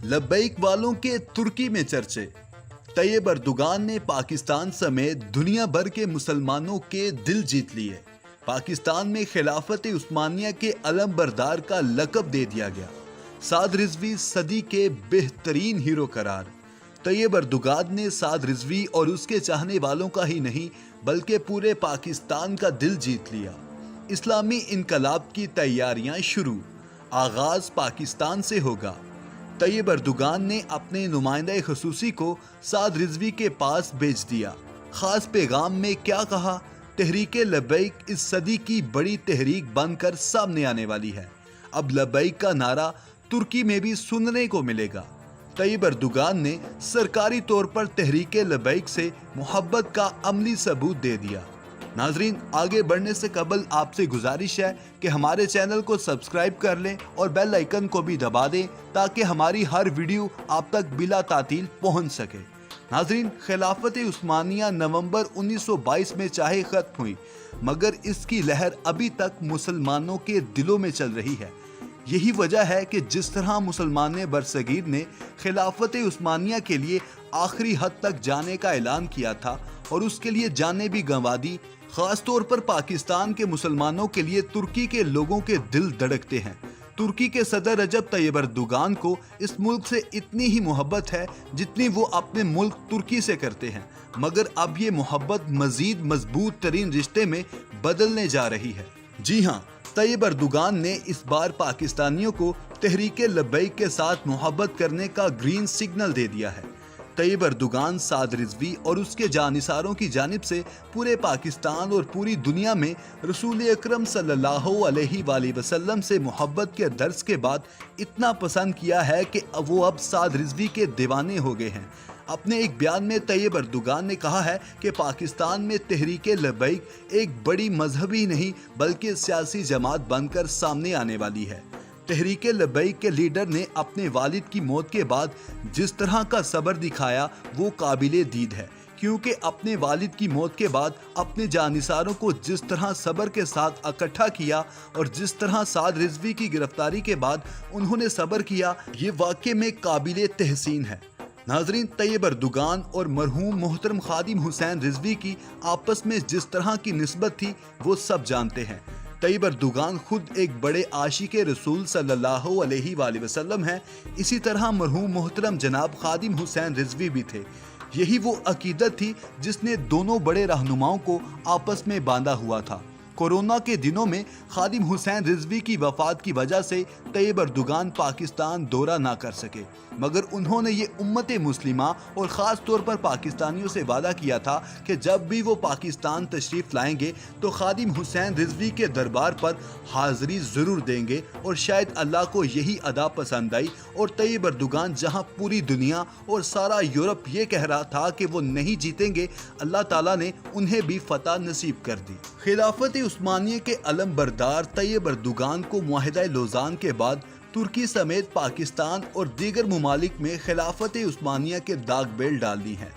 लब्बैक वालों के तुर्की में चर्चे। तैयब अर्दोगान ने पाकिस्तान समेत दुनिया भर के मुसलमानों के दिल जीत लिए। पाकिस्तान में खिलाफत उस्मानिया के अलम बरदार का लक़ब दे दिया गया। साद रिजवी सदी के बेहतरीन हीरो करार। तैयब अर्दोगान ने साद रिजवी और उसके चाहने वालों का ही नहीं बल्कि पूरे पाकिस्तान का दिल जीत लिया। इस्लामी इनकलाब की तैयारियां शुरू। आगाज पाकिस्तान से होगा। तैयब अर्दोगान ने अपने नुमाइंदा खसूसी को साद रिजवी के पास भेज दिया। खास पैगाम में क्या कहा? तहरीक लब्बैक इस सदी की बड़ी तहरीक बनकर सामने आने वाली है। अब लब्बैक का नारा तुर्की में भी सुनने को मिलेगा। तैयब अर्दोगान ने सरकारी तौर पर तहरीक लब्बैक से मोहब्बत का अमली सबूत दे दिया। नाजरीन, आगे बढ़ने से कबल आपसे गुजारिश है कि हमारे चैनल को सब्सक्राइब कर लें और बेल आइकन को भी दबा दें ताकि हमारी हर वीडियो आप तक बिला तातील पहुंच सके। नाजरीन, खिलाफत उस्मानिया नवंबर 1922 में चाहे खत्म हुई मगर इसकी लहर अभी तक मुसलमानों के दिलों में चल रही है। यही वजह है कि जिस तरह मुसलमान बरसगीर ने खिलाफत उस्मानिया के लिए आखिरी हद तक जाने का ऐलान किया था और उसके लिए जाने भी गंवा दी, खास तौर पर पाकिस्तान के मुसलमानों के लिए तुर्की के लोगों के दिल धड़कते हैं। तुर्की के सदर रजब तैयब अर्दोगान को इस मुल्क से इतनी ही मोहब्बत है जितनी वो अपने मुल्क तुर्की से करते हैं, मगर अब ये मोहब्बत मजीद मजबूत तरीन रिश्ते में बदलने जा रही है। जी हाँ, तैयब अर्दोगान ने इस बार पाकिस्तानियों को तहरीक लब्बैक के साथ मोहब्बत करने का ग्रीन सिग्नल दे दिया है। तैयब अर्दोगान साद रिजवी और उसके जानिसारों की जानिब से पूरे पाकिस्तान और पूरी दुनिया में रसूल अकरम सल्लल्लाहु अलैहि वसल्लम से मोहब्बत के दर्स के बाद इतना पसंद किया है कि वो अब साद रिजवी के दीवाने हो गए हैं। अपने एक बयान में तैयब अर्दोगान ने कहा है कि पाकिस्तान में तहरीक लब्बैक एक बड़ी मजहबी नहीं बल्कि सियासी जमात बनकर सामने आने वाली है। तहरीक लब्बैक के लीडर ने अपने वालिद की मौत के बाद जिस तरह का सब्र दिखाया वो काबिले दीद है, क्योंकि अपने वालिद की मौत के बाद अपने जानिसारों को जिस तरह सब्र के साथ इकट्ठा किया और जिस तरह साद रिजवी की गिरफ्तारी के बाद उन्होंने सब्र किया, ये वाकई में काबिले तहसीन है। नाजरीन, तैयब अर्दोगान और मरहूम मोहतरम खादिम हुसैन रिजवी की आपस में जिस तरह की निस्बत थी वो सब जानते हैं। तैयब अर्दोगान खुद एक बड़े आशिक रसूल सल्लल्लाहु अलैहि वसल्लम हैं। इसी तरह मरहूम मोहतरम जनाब खादिम हुसैन रिजवी भी थे। यही वो अकीदत थी जिसने दोनों बड़े रहनुमाओं को आपस में बांधा हुआ था। कोरोना के दिनों में खादिम हुसैन रिजवी की वफात की वजह से तैयब अर्दोगान पाकिस्तान दौरा ना कर सके, मगर उन्होंने ये उम्मत मुस्लिमा और ख़ास तौर पर पाकिस्तानियों से वादा किया था कि जब भी वो पाकिस्तान तशरीफ़ लाएंगे तो खादिम हुसैन रिजवी के दरबार पर हाज़री ज़रूर देंगे। और शायद अल्लाह को यही अदा पसंद आई और तैयब अर्दोगान जहाँ पूरी दुनिया और सारा यूरोप ये कह रहा था कि वो नहीं जीतेंगे, अल्लाह ताला ने उन्हें भी फतह नसीब कर दी। खिलाफत उस्मानिया के अलम बरदार तैयब अर्दोगान को मुआहिदा लोज़ान के बाद तुर्की समेत पाकिस्तान और दीगर ममालिक में खिलाफत उस्मानिया के दाग बेल डाल दी हैं।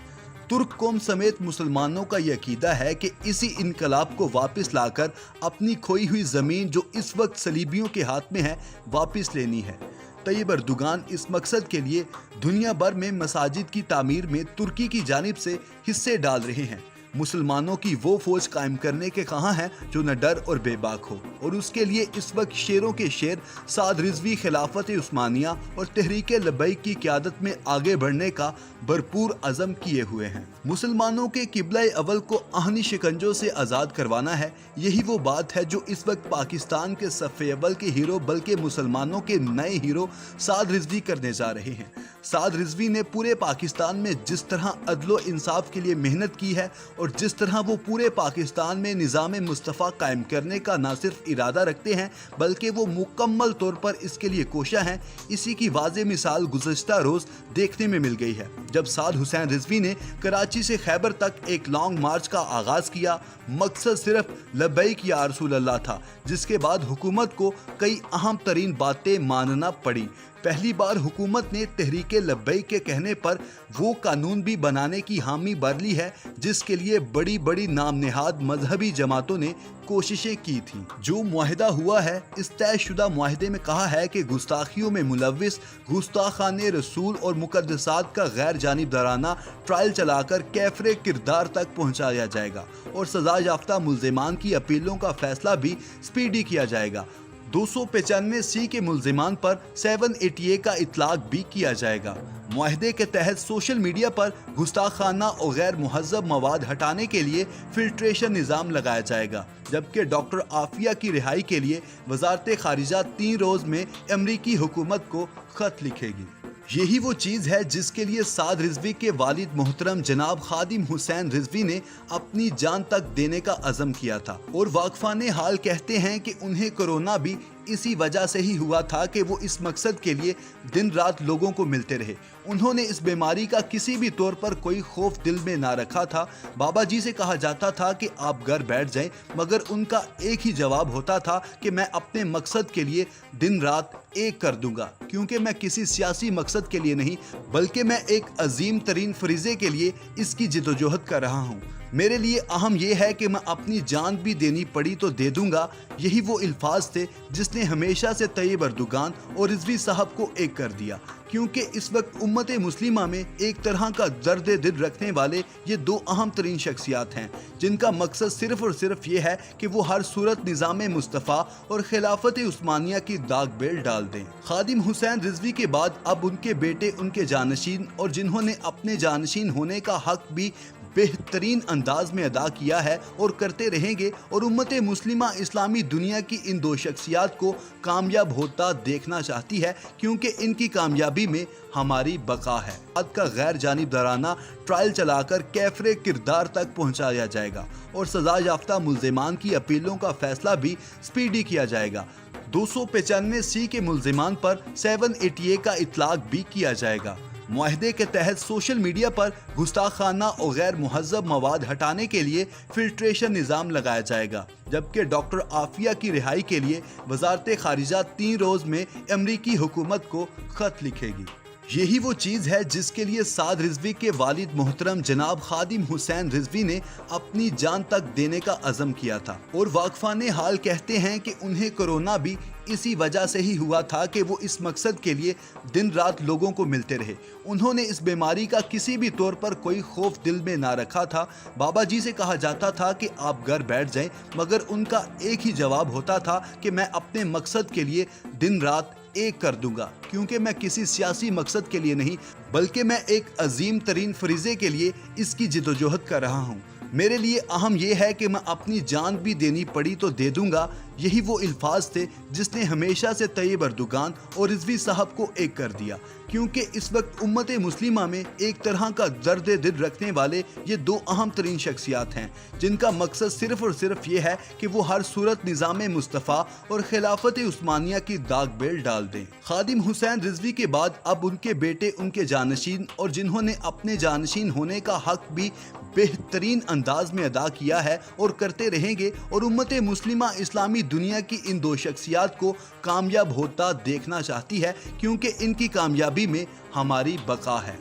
तुर्क कौम समेत मुसलमानों का यह अकीदा है कि इसी इनकलाब को वापस लाकर अपनी खोई हुई ज़मीन जो इस वक्त सलीबियों के हाथ में है वापस लेनी है। तैयब अर्दोगान इस मकसद के लिए दुनिया भर में मसाजिद की तामीर में तुर्की की जानिब से हिस्से डाल रहे हैं। मुसलमानों की वो फौज कायम करने के कहाँ हैं जो न डर और बेबाक हो, और उसके लिए इस वक्त शेरों के शेर साद रिजवी खिलाफत उस्मानिया और तहरीक लब्बैक की क़यादत में आगे बढ़ने का भरपूर अज़म किए हुए हैं। मुसलमानों के किबला अव्वल को आहनी शिकंजों से आज़ाद करवाना है। यही वो बात है जो इस वक्त पाकिस्तान के सफ़े अव्वल के हीरो बल्कि मुसलमानों के नए हीरो साद रिजवी करने जा रहे हैं। साद रिजवी ने पूरे पाकिस्तान में जिस तरह अदलो इंसाफ के लिए मेहनत की है और जिस तरह वो पूरे पाकिस्तान में निज़ाम मुस्तफ़ा कायम करने का न सिर्फ इरादा रखते हैं बल्कि वो मुकम्मल तौर पर इसके लिए कोशा हैं, इसी की वाज़े मिसाल गुज़श्ता रोज़ देखने में मिल गई है जब साद हुसैन रिजवी ने कराची से खैबर तक एक लॉन्ग मार्च का आगाज़ किया। मकसद सिर्फ लब्बैक या रसूल अल्लाह था, जिसके बाद हुकूमत को कई अहम तरीन बातें मानना पड़ी। پہلی بار حکومت نے تحریک لبیک کے کہنے پر وہ قانون بھی بنانے کی حامی بھر لی ہے جس کے لیے بڑی بڑی نام نہاد مذہبی جماعتوں نے کوششیں کی تھیں۔ جو معاہدہ ہوا ہے، اس طے شدہ معاہدے میں کہا ہے کہ گستاخیوں میں ملوث گستاخان رسول اور مقدسات کا غیر جانبدارانہ ٹرائل چلا کر کیفر کردار تک پہنچایا جائے گا اور سزا یافتہ ملزمان کی اپیلوں کا فیصلہ بھی سپیڈی کیا جائے گا۔ 295 کے ملزمان پر 780 کا اطلاق بھی کیا جائے گا۔ معاہدے کے تحت سوشل میڈیا پر گستاخانہ اور غیر مہذب مواد ہٹانے کے لیے فلٹریشن نظام لگایا جائے گا، جبکہ ڈاکٹر عافیہ کی رہائی کے لیے وزارت خارجہ 3 روز میں امریکی حکومت کو خط لکھے گی۔ یہی وہ چیز ہے جس کے لیے سعد رضوی کے والد محترم جناب خادم حسین رضوی نے اپنی جان تک دینے کا عزم کیا تھا، اور واقفان حال کہتے ہیں کہ انہیں کورونا بھی اسی وجہ سے ہی ہوا تھا کہ وہ اس مقصد کے لیے دن رات لوگوں کو ملتے رہے۔ انہوں نے اس بیماری کا کسی بھی طور پر کوئی خوف دل میں نہ رکھا تھا۔ بابا جی سے کہا جاتا تھا کہ آپ گھر بیٹھ جائیں، مگر ان کا ایک ہی جواب ہوتا تھا کہ میں اپنے مقصد کے لیے دن رات ایک کر دوں گا، کیونکہ میں کسی سیاسی مقصد کے لیے نہیں بلکہ میں ایک عظیم ترین فریضے کے لیے اس کی جدوجہد کر رہا ہوں۔ میرے لیے اہم یہ ہے کہ میں اپنی جان بھی دینی پڑی تو دے دوں گا۔ یہی وہ الفاظ تھے جس نے ہمیشہ سے طیب اردوغان اور رضوی صاحب کو ایک کر دیا، کیونکہ اس وقت امت مسلمہ میں ایک طرح کا درد دل رکھنے والے یہ 2 اہم ترین شخصیات ہیں، جن کا مقصد صرف اور صرف یہ ہے کہ وہ ہر صورت نظام مصطفیٰ اور خلافت عثمانیہ کی داغ بیل ڈال دیں۔ خادم حسین رضوی کے بعد اب ان کے بیٹے ان کے جانشین، اور جنہوں نے اپنے جانشین ہونے کا حق بھی بہترین انداز میں ادا کیا ہے اور کرتے رہیں گے، اور امت مسلمہ اسلامی دنیا کی ان 2 شخصیات کو کامیاب ہوتا دیکھنا چاہتی ہے، کیونکہ ان کی کامیابی میں ہماری بقا ہے۔ عد کا غیر جانبدارانہ ٹرائل چلا کر کیفر کردار تک پہنچایا جائے گا اور سزا یافتہ ملزمان کی اپیلوں کا فیصلہ بھی سپیڈی کیا جائے گا۔ 295 کے ملزمان پر 780 کا اطلاق بھی کیا جائے گا۔ معاہدے کے تحت سوشل میڈیا پر گستاخانہ اور غیر مہذب مواد ہٹانے کے لیے فلٹریشن نظام لگایا جائے گا، جبکہ ڈاکٹر عافیہ کی رہائی کے لیے وزارت خارجہ 3 روز میں امریکی حکومت کو خط لکھے گی۔ یہی وہ چیز ہے جس کے لیے سعد رضوی کے والد محترم جناب خادم حسین رضوی نے اپنی جان تک دینے کا عزم کیا تھا، اور واقفان حال کہتے ہیں کہ انہیں کورونا بھی اسی وجہ سے ہی ہوا تھا کہ وہ اس مقصد کے لیے دن رات لوگوں کو ملتے رہے۔ انہوں نے اس بیماری کا کسی بھی طور پر کوئی خوف دل میں نہ رکھا تھا۔ بابا جی سے کہا جاتا تھا کہ آپ گھر بیٹھ جائیں، مگر ان کا ایک ہی جواب ہوتا تھا کہ میں اپنے مقصد کے لیے دن رات ایک کر دوں گا، کیونکہ میں کسی سیاسی مقصد کے لیے نہیں بلکہ میں ایک عظیم ترین فریضے کے لیے اس کی جدوجہد کر رہا ہوں۔ میرے لیے اہم یہ ہے کہ میں اپنی جان بھی دینی پڑی تو دے دوں گا۔ یہی وہ الفاظ تھے جس نے ہمیشہ سے طیب اردوغان اور رضوی صاحب کو ایک کر دیا، کیونکہ اس وقت امت مسلمہ میں ایک طرح کا درد دل رکھنے والے یہ 2 اہم ترین شخصیات ہیں، جن کا مقصد صرف اور صرف یہ ہے کہ وہ ہر صورت نظام مصطفیٰ اور خلافت عثمانیہ کی داغ بیل ڈال دیں۔ خادم حسین رضوی کے بعد اب ان کے بیٹے ان کے جانشین، اور جنہوں نے اپنے جانشین ہونے کا حق بھی بہترین انداز میں ادا کیا ہے اور کرتے رہیں گے، اور امت مسلمہ اسلامی دنیا کی ان 2 شخصیات کو کامیاب ہوتا دیکھنا چاہتی ہے، کیونکہ ان کی کامیابی میں ہماری بقا ہے۔